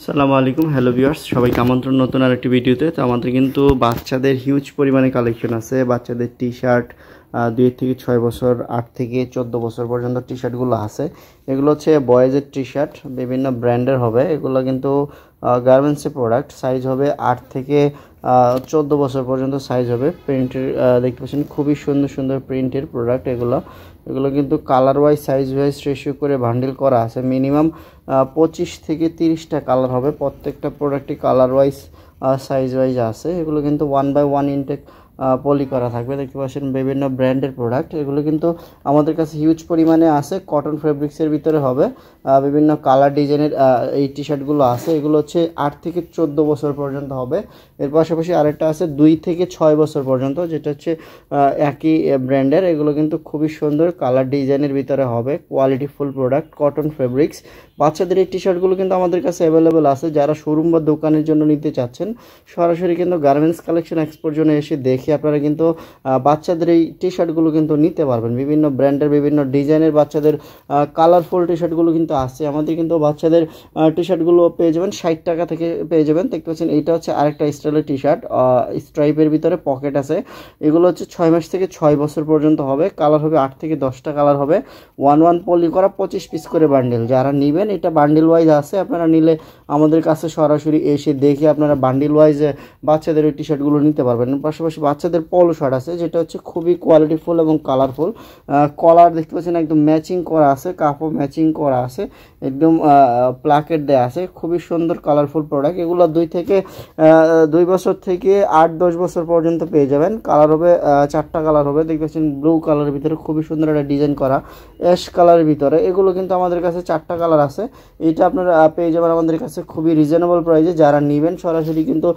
আসসালামু আলাইকুম, hello viewers, সবাইকে আমন্ত্রণ নতুন আরেকটি ভিডিওতে। তো আমাদের কিন্তু বাচ্চাদের হিউজ পরিমাণে কালেকশন আছে। বাচ্চাদের টি শার্ট 2 থেকে 6 বছর, 8 থেকে 14 বছর পর্যন্ত টি শার্টগুলো আছে। এগুলো হচ্ছে বয়েজের টি শার্ট, বিভিন্ন ব্র্যান্ডের হবে। এগুলো কিন্তু গার্মেন্টসের প্রোডাক্ট। সাইজ হবে 8 থেকে 14 বছর পর্যন্ত সাইজ হবে। প্রিন্টের দেখতে পাচ্ছেন খুবই সুন্দর সুন্দর প্রিন্টের প্রোডাক্ট এগুলো কিন্তু colour wise size wise ratio করে বান্ডিল করা আছে। মিনিমাম 25 থেকে 30টা কালার হবে। প্রত্যেকটা প্রোডাক্টই কালার ওয়াইজ সাইজ ওয়াইজ আছে। এগুলো কিন্তু 1/1 ইনটেক পলি করা থাকবে। দেখতে পাচ্ছেন বিভিন্ন ব্র্যান্ডের প্রোডাক্ট। এগুলো কিন্তু আমাদের কাছে হিউজ পরিমাণে আছে। কটন ফেব্রিক্সের ভিতরে হবে। বিভিন্ন কালার ডিজাইনের এই টি শার্টগুলো আছে। এগুলো হচ্ছে 8 থেকে 14 বছর পর্যন্ত হবে। এর পাশাপাশি আরেকটা আছে 2 থেকে 6 বছর পর্যন্ত, যেটা হচ্ছে একই ব্র্যান্ডের। এগুলো কিন্তু খুবই সুন্দর কালার ডিজাইনের ভিতরে হবে। Quality full product, cotton fabrics. বাচ্চাদের এই টি শার্টগুলো কিন্তু আমাদের কাছে অ্যাভেলেবেল আছে। যারা শোরুম বা দোকানের জন্য নিতে চাচ্ছেন, সরাসরি কিন্তু গার্মেন্টস কালেকশন এক্সপোর জন্য এসে দেখে আপনারা কিন্তু বাচ্চাদের এই টি শার্টগুলো কিন্তু নিতে পারবেন। বিভিন্ন ব্র্যান্ডের বিভিন্ন ডিজাইনের বাচ্চাদের কালারফুল টি শার্টগুলো কিন্তু আছে। আমাদের কিন্তু বাচ্চাদের টি শার্টগুলো পেয়ে যাবেন 60 টাকা থেকে পেয়ে যাবেন। দেখতে পাচ্ছেন এইটা হচ্ছে আরেকটা স্টাইলের টি শার্ট, স্ট্রাইপের ভিতরে পকেট আছে। এগুলো হচ্ছে 6 মাস থেকে 6 বছর পর্যন্ত হবে। কালার হবে 8 থেকে 10টা কালার হবে। 1/1 পলি করা 25 পিস করে বান্ডিল। যারা নেবেন এটা বান্ডিল ওয়াইজ আছে। আপনারা নিলে আমাদের কাছে সরাসরি এসে দেখে আপনারা বান্ডিল ওয়াইজ বাচ্চাদের ওই টি শার্টগুলো নিতে পারবেন। পাশাপাশি বাচ্চাদের পলো শার্ট আছে, যেটা হচ্ছে খুবই কোয়ালিটিফুল এবং কালারফুল। কলার দেখতে পাচ্ছেন একদম ম্যাচিং করা আছে, কাপড় ম্যাচিং করা আছে, একদম প্লাকেট দেওয়া আছে। খুবই সুন্দর কালারফুল প্রোডাক্ট। এগুলো 2 বছর থেকে 8-10 বছর পর্যন্ত পেয়ে যাবেন। কালার হবে 4টা কালার হবে। দেখতে পাচ্ছেন ব্লু কালারের ভিতরে খুবই সুন্দর একটা ডিজাইন করা, অ্যাশ কালারের ভিতরে। এগুলো কিন্তু আমাদের কাছে 4টা কালার আছে। এটা আপনারা পেয়ে যাবেন আমাদের কাছে খুবই রিজনেবল প্রাইসে। যারা নেবেন সরাসরি কিন্তু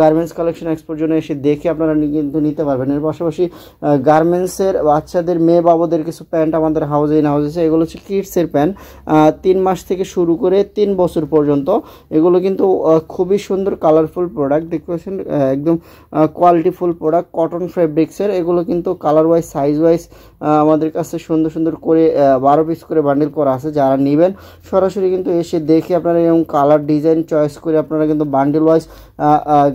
গার্মেন্টস কালেকশন এক্সপোর জন্য এসে দেখে আপনারা কিন্তু নিতে পারবেন। এর পাশাপাশি গার্মেন্টসের বাচ্চাদের মেয়ে বাবুদের কিছু প্যান্ট আমাদের হাউজে আছে। এগুলো হচ্ছে কিডসের প্যান্ট, 3 মাস থেকে শুরু করে 3 বছর পর্যন্ত। এগুলো কিন্তু খুবই সুন্দর কালারফুল প্রোডাক্ট। দেখতে পাচ্ছেন একদম কোয়ালিটিফুল প্রোডাক্ট, কটন ফেব্রিক্সের। এগুলো কিন্তু কালার ওয়াইজ সাইজ ওয়াইজ আমাদের কাছে সুন্দর সুন্দর করে 12 পিস করে বান্ডিল করা আছে। যারা নেবেন সরাসরি কিন্তু এসে দেখে আপনারা এরকম কালার ডিজাইন চয়েস করে আপনারা কিন্তু বান্ডিল ওয়াইজ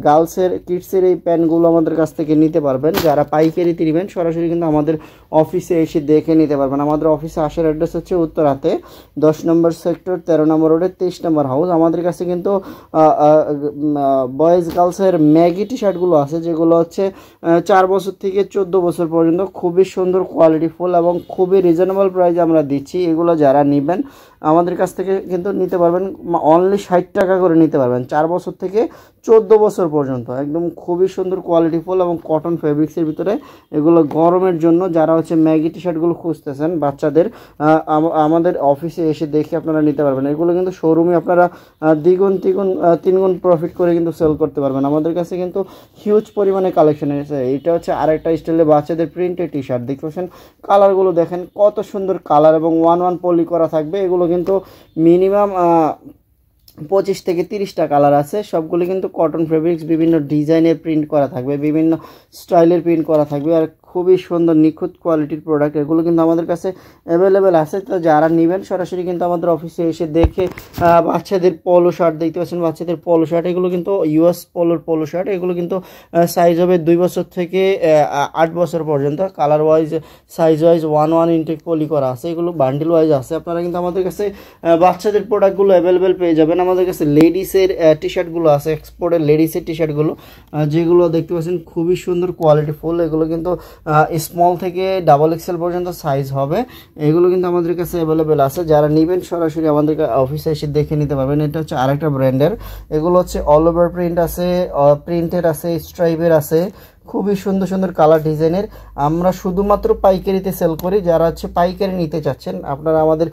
গার্লসের কিডসের এই প্যান্টগুলো আমাদের কাছ থেকে নিতে পারবেন। যারা পাইকারিতে নেবেন সরাসরি কিন্তু আমাদের অফিসে এসে দেখে নিতে পারবেন। আমাদের অফিসে আসার অ্যাড্রেস হচ্ছে উত্তরাতে 10 নম্বর সেক্টর 13 নম্বর রোডে 23 নম্বর হাউস। আমাদের কাছে কিন্তু বয়েজ গার্লসের ম্যাগি টি শার্টগুলো আছে, যেগুলো হচ্ছে 4 বছর থেকে 14 বছর পর্যন্ত। খুবই সুন্দর কোয়ালিটিফুল এবং খুবই রিজনেবল প্রাইসে আমরা দিচ্ছি। এগুলো যারা নেবেন আমাদের কাছ থেকে কিন্তু নিতে পারবেন অনলি 60 টাকা করে নিতে পারবেন, 4 বছর থেকে 14 বছর পর্যন্ত। একদম খুবই সুন্দর কোয়ালিটিফুল এবং কটন ফেব্রিক্সের ভিতরে। এগুলো গরমের জন্য যারা হচ্ছে ম্যাগি টি শার্টগুলো খুঁজতেছেন বাচ্চাদের, আমাদের অফিসে এসে দেখে আপনারা নিতে পারবেন। এগুলো কিন্তু শোরুমে আপনারা দ্বিগুণ 3 গুণ প্রফিট করে কিন্তু সেল করতে পারবেন। আমাদের কাছে কিন্তু হিউজ পরিমাণে কালেকশন এসেছে। এটা হচ্ছে আরেকটা স্টাইলে বাচ্চাদের প্রিন্টেড টি শার্ট। দেখতে পাচ্ছেন কালারগুলো দেখেন কত সুন্দর কালার এবং 1/1 পলি করা থাকবে। এগুলো কিন্তু মিনিমাম 25 থেকে 30টা কালার আছে। সবগুলো কিন্তু কটন ফেব্রিক্স, বিভিন্ন ডিজাইনের প্রিন্ট করা থাকবে, বিভিন্ন স্টাইলের প্রিন্ট করা থাকবে, আর খুবই সুন্দর নিখুঁত কোয়ালিটির প্রোডাক্ট। এগুলো কিন্তু আমাদের কাছে অ্যাভেলেবেল আছে। তো যারা নেবেন সরাসরি কিন্তু আমাদের অফিসে এসে দেখে বাচ্চাদের পলো শার্ট দেখতে পাচ্ছেন, বাচ্চাদের পলো শার্ট। এগুলো কিন্তু ইউএস পলো শার্ট। এগুলো কিন্তু সাইজ হবে 2 বছর থেকে 8 বছর পর্যন্ত। Colour wise size wise 1/1 intact poly করা আছে। এগুলো বান্ডিল ওয়াইজ আছে। আপনারা কিন্তু আমাদের কাছে বাচ্চাদের প্রোডাক্টগুলো অ্যাভেলেবেল পেয়ে যাবেন। আমাদের কাছে লেডিসের টি শার্টগুলো আছে, এক্সপোর্টের লেডিসের টি শার্টগুলো, যেগুলো দেখতে পাচ্ছেন খুবই সুন্দর কোয়ালিটিফুল। এগুলো কিন্তু স্মল থেকে XXL পর্যন্ত সাইজ হবে। এগুলো কিন্তু আমাদের কাছে অ্যাভেলেবেল আছে। যারা নেবেন সরাসরি আমাদের অফিসে এসে দেখে নিতে পারবেন। এটা হচ্ছে আরেকটা ব্র্যান্ডের। এগুলো হচ্ছে অল ওভার প্রিন্ট আছে, প্রিন্টেড আছে, স্ট্রাইপের আছে। খুবই সুন্দর সুন্দর কালার ডিজাইনের। আমরা শুধুমাত্র পাইকারিতে সেল করি। যারা হচ্ছে পাইকারি নিতে চাচ্ছেন আপনারা আমাদের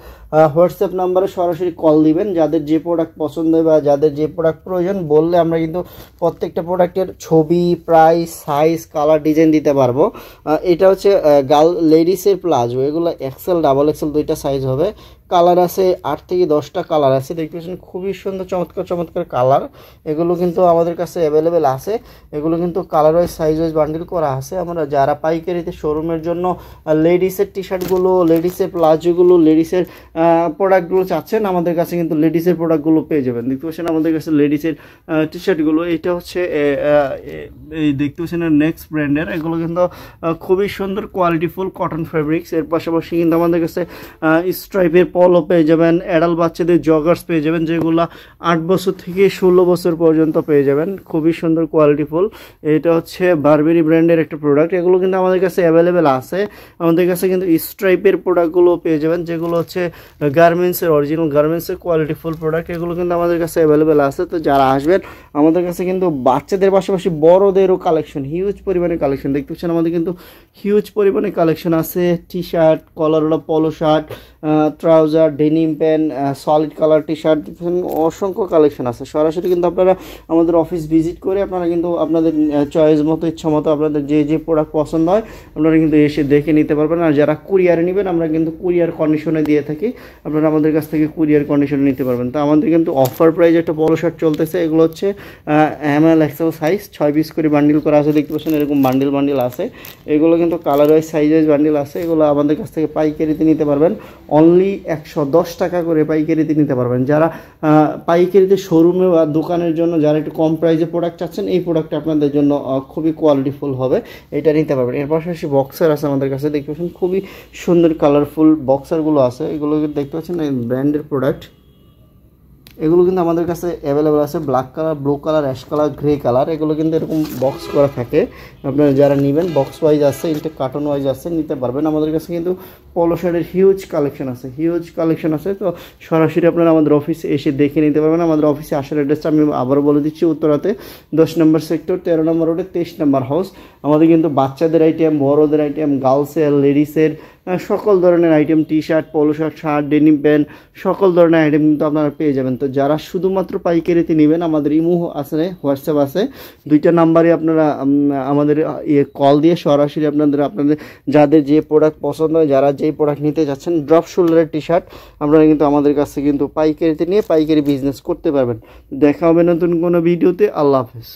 হোয়াটসঅ্যাপ নাম্বারে সরাসরি কল দিবেন। যাদের যে প্রোডাক্ট পছন্দ হয় বা যাদের যে প্রোডাক্ট প্রয়োজন বললে আমরা কিন্তু প্রত্যেকটা প্রোডাক্টের ছবি, প্রাইস, সাইজ, কালার, ডিজাইন দিতে পারবো। এটা হচ্ছে লেডিসের প্লাজো। এগুলো XL XXL 2টা সাইজ হবে। কালার আছে 8 থেকে 10টা কালার আছে, দেখতে পাচ্ছেন খুবই সুন্দর চমৎকার চমৎকার কালার। এগুলো কিন্তু আমাদের কাছে অ্যাভেলেবেল আছে। এগুলো কিন্তু colour wise size wise bundle করা আছে। আমরা যারা পাইকারিতে শোরুমের জন্য লেডিসের টি শার্টগুলো, লেডিসের প্লাজোগুলো, লেডিসের প্রোডাক্টগুলো চাচ্ছেন, আমাদের কাছে কিন্তু লেডিসের প্রোডাক্টগুলো পেয়ে যাবেন। দেখতে পাচ্ছেন আমাদের কাছে লেডিসের টি শার্টগুলো, এটা হচ্ছে এই দেখতে পাচ্ছেন নেক্সট ব্র্যান্ডের। এগুলো কিন্তু খুবই সুন্দর কোয়ালিটিফুল কটন ফ্যাব্রিক্স। এর পাশাপাশি কিন্তু আমাদের কাছে স্ট্রাইপের পলো পেয়ে যাবেন, অ্যাডাল্ট বাচ্চাদের জগার্স পেয়ে যাবেন, যেগুলো 8 বছর থেকে 16 বছর পর্যন্ত পেয়ে যাবেন, খুবই সুন্দর কোয়ালিটিফুল। এটা হচ্ছে বারবেরি ব্র্যান্ডের একটা প্রোডাক্ট। এগুলো কিন্তু আমাদের কাছে অ্যাভেলেবেল আছে। আমাদের কাছে কিন্তু স্ট্রাইপের প্রোডাক্টগুলো পেয়ে যাবেন, যেগুলো হচ্ছে গার্মেন্টসের অরিজিনাল গার্মেন্টসের কোয়ালিটিফুল প্রোডাক্ট। এগুলো কিন্তু আমাদের কাছে অ্যাভেলেবেল আছে। তো যারা আসবেন আমাদের কাছে কিন্তু বাচ্চাদের পাশাপাশি বড়দেরও কালেকশন, হিউজ পরিমাণে কালেকশন। দেখতে পাচ্ছেন আমাদের কিন্তু হিউজ পরিমাণে কালেকশন আছে। টি শার্ট, কলারওয়ালা polo shirt, trouser, denim pant, solid colour T shirt, অসংখ্য কালেকশন আছে। সরাসরি কিন্তু আপনারা আমাদের অফিস ভিজিট করে আপনারা কিন্তু আপনাদের চয়েস মতো, ইচ্ছা মতো, আপনাদের যে যে প্রোডাক্ট পছন্দ হয় আপনারা কিন্তু এসে দেখে নিতে পারবেন। আর যারা কুরিয়ারে নেবেন আমরা কিন্তু কুরিয়ার কন্ডিশনে দিয়ে থাকি, আপনারা আমাদের কাছ থেকে কুরিয়ার কন্ডিশনে নিতে পারবেন। তো আমাদের কিন্তু অফার প্রাইস একটা পলো শার্ট চলতেছে। এগুলো হচ্ছে ML XL সাইজ, 6 পিস করে বান্ডিল করা আছে। দেখতে পাচ্ছেন এরকম বান্ডিল বান্ডিল আছে। এগুলো কিন্তু colour wise size wise bundle আছে। এগুলো আমাদের কাছ থেকে পাইকারিতে নিতে পারবেন, অনলি 110 টাকা করে পাইকারিতে নিতে পারবেন। যারা পাইকারিতে শোরুমে বা দোকানের জন্য যারা একটু কম প্রাইসে প্রোডাক্ট চাচ্ছেন, এই প্রোডাক্টটা আপনাদের জন্য খুবই কোয়ালিটিফুল হবে, এটা নিতে পারবেন। এর পাশাপাশি বক্সার আছে আমাদের কাছে। দেখতে পাচ্ছেন খুবই সুন্দর কালারফুল বক্সারগুলো আছে। এগুলো দেখতে পাচ্ছেন ব্র্যান্ডের প্রোডাক্ট। এগুলো কিন্তু আমাদের কাছে অ্যাভেলেবেল আছে, black colour, blue colour, ash colour, grey colour. এগুলো কিন্তু এরকম বক্স করা থাকে। আপনারা যারা নেবেন বক্স ওয়াইজ আছে, ইনটেক কার্টন ওয়াইজ আছে, নিতে পারবেন। আমাদের কাছে কিন্তু পলো শার্টের হিউজ কালেকশন আছে, হিউজ কালেকশন আছে। তো সরাসরি আপনারা আমাদের অফিসে এসে দেখে নিতে পারবেন। আমাদের অফিসে আসার অ্যাড্রেসটা আমি আবারও বলে দিচ্ছি, উত্তরাতে 10 নম্বর সেক্টর, 13 নম্বর রোডে 23 নম্বর হাউস। আমাদের কিন্তু বাচ্চাদের আইটেম, বড়দের আইটেম, গার্লসের, লেডিসের সকল ধরনের আইটেম, টি শার্ট, পলো শার্ট, শার্ট, ডেনিম প্যান্ট, সকল ধরনের আইটেম কিন্তু আপনারা পেয়ে যাবেন। তো যারা শুধুমাত্র পাইকারিতে নেবেন, আমাদের ইমো আছে, হোয়াটসঅ্যাপ আছে, 2টা নাম্বারে আপনারা আমাদের কল দিয়ে সরাসরি আপনাদের যাদের যে প্রোডাক্ট পছন্দ হয়, যারা যেই প্রোডাক্ট নিতে যাচ্ছেন, ড্রপ শোল্ডারের টি শার্ট আপনারা কিন্তু আমাদের কাছে কিন্তু পাইকারিতে নিয়ে পাইকারি বিজনেস করতে পারবেন। দেখা হবে নতুন কোনো ভিডিওতে। আল্লাহ হাফেজ।